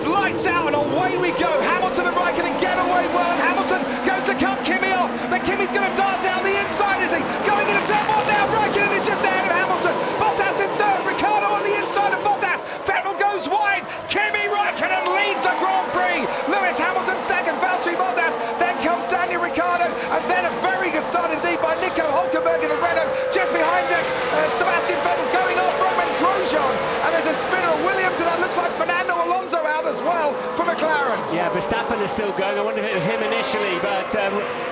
it's lights out and away we go. Hamilton and Raikkonen get away well, and Hamilton goes to cut Kimi off, but Kimi's going to dart down the inside, is he? Going into turn one now, Raikkonen is just ahead of Hamilton. Bottas in third, Ricciardo on the inside of Bottas. Vettel goes wide, Kimi Raikkonen leads the Grand Prix. Lewis Hamilton second, Valtteri Bottas, then comes Daniel Ricciardo, and then a very good start indeed by Nico Hülkenberg in the Renault. Just behind him, Sebastian Vettel going off Roman Grosjean, and there's a spinner of Williams, and that looks like Fernando Alonso out as well for McLaren. Yeah, Verstappen is still going. I wonder if it was him initially, but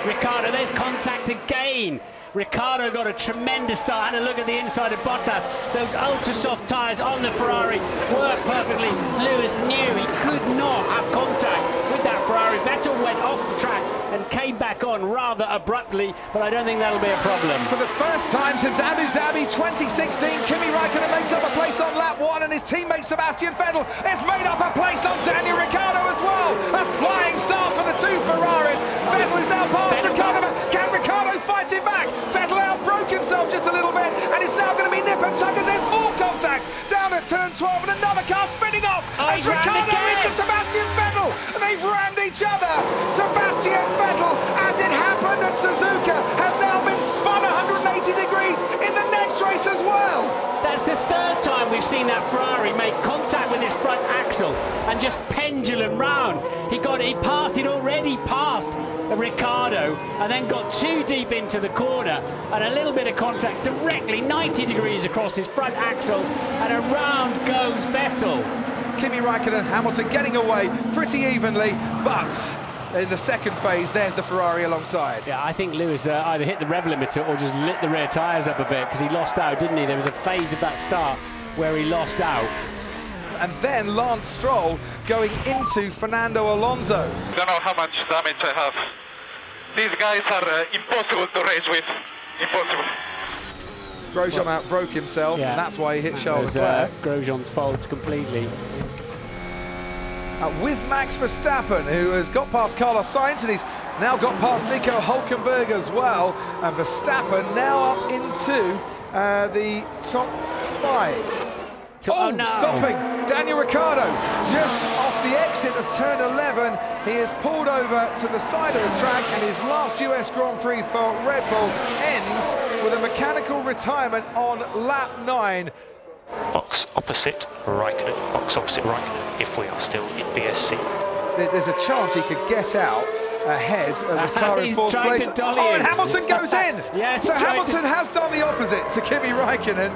Ricciardo, there's contact again. Ricciardo got a tremendous start. Had a look at the inside of Bottas. Those ultra soft tyres on the Ferrari work perfectly. Lewis knew he could not have contact with that Ferrari. Vettel went off the track and came back on rather abruptly, but I don't think that'll be a problem. For the first time since Abu Dhabi 2016, Kimi Raikkonen makes up a place on lap one, and his teammate Sebastian Vettel has made up a place on Daniel Ricciardo as well. A flying start for the two Ferraris. Vettel is now past Ricciardo, but can Ricciardo fight it back? Vettel outbroke himself just a little bit, and it's now going to be nip and tuck as there's more contact down at turn 12, and another car spinning off as Ricciardo into Sebastian Vettel, and they've rammed each other. Sebastian Vettel, as it happened at Suzuka, has now been spun 180 degrees in the next race as well. That's the third time we've seen that Ferrari make contact with his front axle and just pendulum round. He'd already passed Ricciardo, and then got too deep into the corner, and a little bit of contact directly 90 degrees across his front axle, and around goes Vettel. Kimi Raikkonen, Hamilton getting away pretty evenly, but in the second phase, there's the Ferrari alongside. Yeah, I think Lewis either hit the rev limiter or just lit the rear tyres up a bit, because he lost out, didn't he? There was a phase of that start where he lost out. And then Lance Stroll going into Fernando Alonso. I don't know how much damage I have. These guys are impossible to race with. Impossible. Grosjean outbroke himself, and that's why he hit Charles Leclerc. Grosjean's fault completely. With Max Verstappen, who has got past Carlos Sainz, and he's now got past Nico Hülkenberg as well. And Verstappen now up into the top 5. No. Stopping Daniel Ricciardo just off the exit of turn 11. He is pulled over to the side of the track, and his last US Grand Prix for Red Bull ends with a mechanical retirement on lap 9. Box opposite Raikkonen, box opposite Raikkonen, if we are still in BSC. There's a chance he could get out ahead of the car in fourth place. And Hamilton goes in! Yes, so Hamilton has done the opposite to Kimi Raikkonen.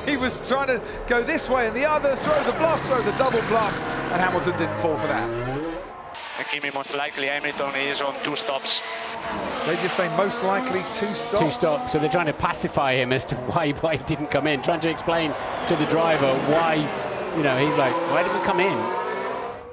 He was trying to go this way and the other, throw the bluff, throw the double bluff, and Hamilton didn't fall for that. Kimi most likely Hamilton is on 2 stops. They just say most likely 2 stops. 2 stops, so they're trying to pacify him as to why he didn't come in, trying to explain to the driver why, he's like, why did we come in?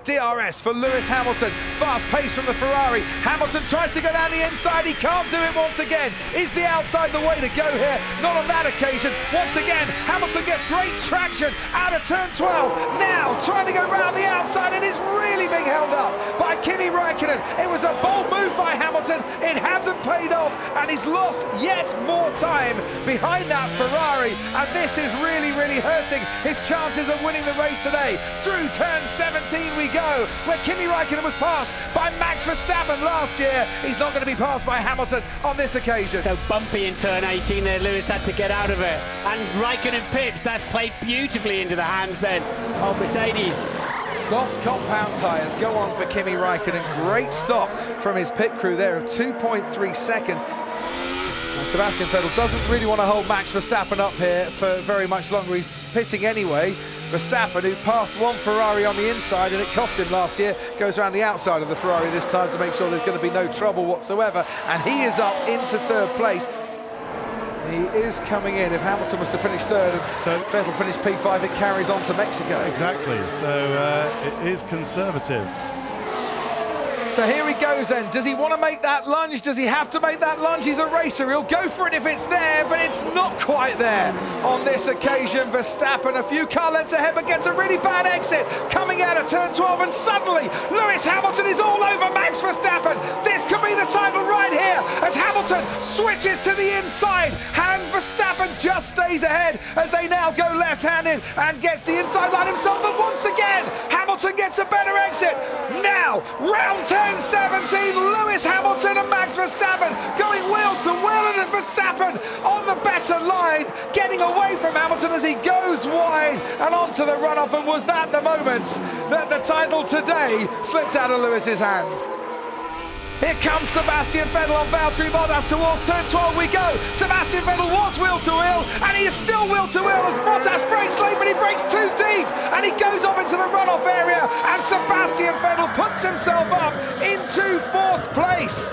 DRS for Lewis Hamilton, fast pace from the Ferrari. Hamilton tries to go down the inside, he can't do it once again. Is the outside the way to go here? Not on that occasion. Once again, Hamilton gets great traction out of turn 12. Now trying to go round the outside, and is really being held up by Kimi Raikkonen. It was a bold move by Hamilton, it hasn't paid off, and he's lost yet more time behind that Ferrari, and this is really, really hurting his chances of winning the race today. Through turn 17 we go, where Kimi Raikkonen was passed by Max Verstappen last year. He's not going to be passed by Hamilton on this occasion. So bumpy in turn 18 there, Lewis had to get out of it. And Raikkonen pits, that's played beautifully into the hands then of Mercedes. Soft compound tyres go on for Kimi Raikkonen. Great stop from his pit crew there of 2.3 seconds. And Sebastian Vettel doesn't really want to hold Max Verstappen up here for very much longer. He's pitting anyway. Verstappen, who passed one Ferrari on the inside, and it cost him last year, goes around the outside of the Ferrari this time to make sure there's going to be no trouble whatsoever. And he is up into third place. He is coming in. If Hamilton was to finish third and Vettel finished P5, it carries on to Mexico. Exactly, so it is conservative. So here he goes then. Does he want to make that lunge? Does he have to make that lunge? He's a racer. He'll go for it if it's there, but it's not quite there. On this occasion, Verstappen a few car lengths ahead, but gets a really bad exit coming out of turn 12, and suddenly Lewis Hamilton is all over Max Verstappen. This could be the title right here as Hamilton switches to the inside, and Verstappen just stays ahead as they now go left-handed and gets the inside line himself, but once again Hamilton gets a better Verstappen going wheel to wheel, and then Verstappen on the better line, getting away from Hamilton as he goes wide and onto the runoff. And was that the moment that the title today slipped out of Lewis's hands? Here comes Sebastian Vettel on Valtteri Bottas towards turn 12 we go. Sebastian Vettel was wheel to wheel, and he is still wheel to wheel as Bottas brakes late, but he brakes too deep, and he goes off into the runoff area, and Sebastian Vettel puts himself up into 4th place.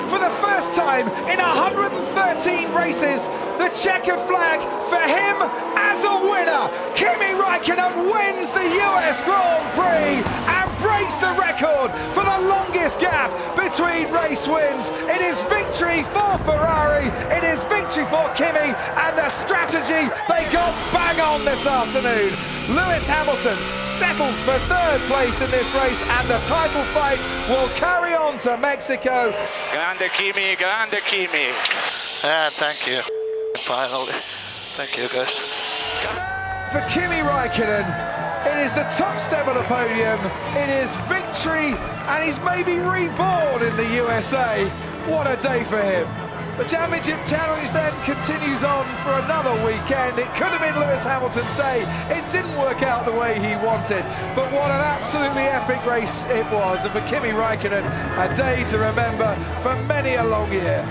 For the first time in 113 races, the checkered flag for him as a winner. Kimi Räikkönen wins the US Grand Prix and breaks the record for the longest gap between race wins. It is victory for Ferrari, it is victory for Kimi, and the strategy they got bang on this afternoon. Lewis Hamilton settles for 3rd place in this race, and the title fight will carry on to Mexico. Grande Kimi, grande Kimi. Thank you. Finally. Thank you, guys. For Kimi Räikkönen, it is the top step of the podium, it is victory, and he's maybe reborn in the USA. What a day for him. The championship challenge then continues on for another weekend. It could have been Lewis Hamilton's day. It didn't work out the way he wanted, but what an absolutely epic race it was. And for Kimi Räikkönen, a day to remember for many a long year.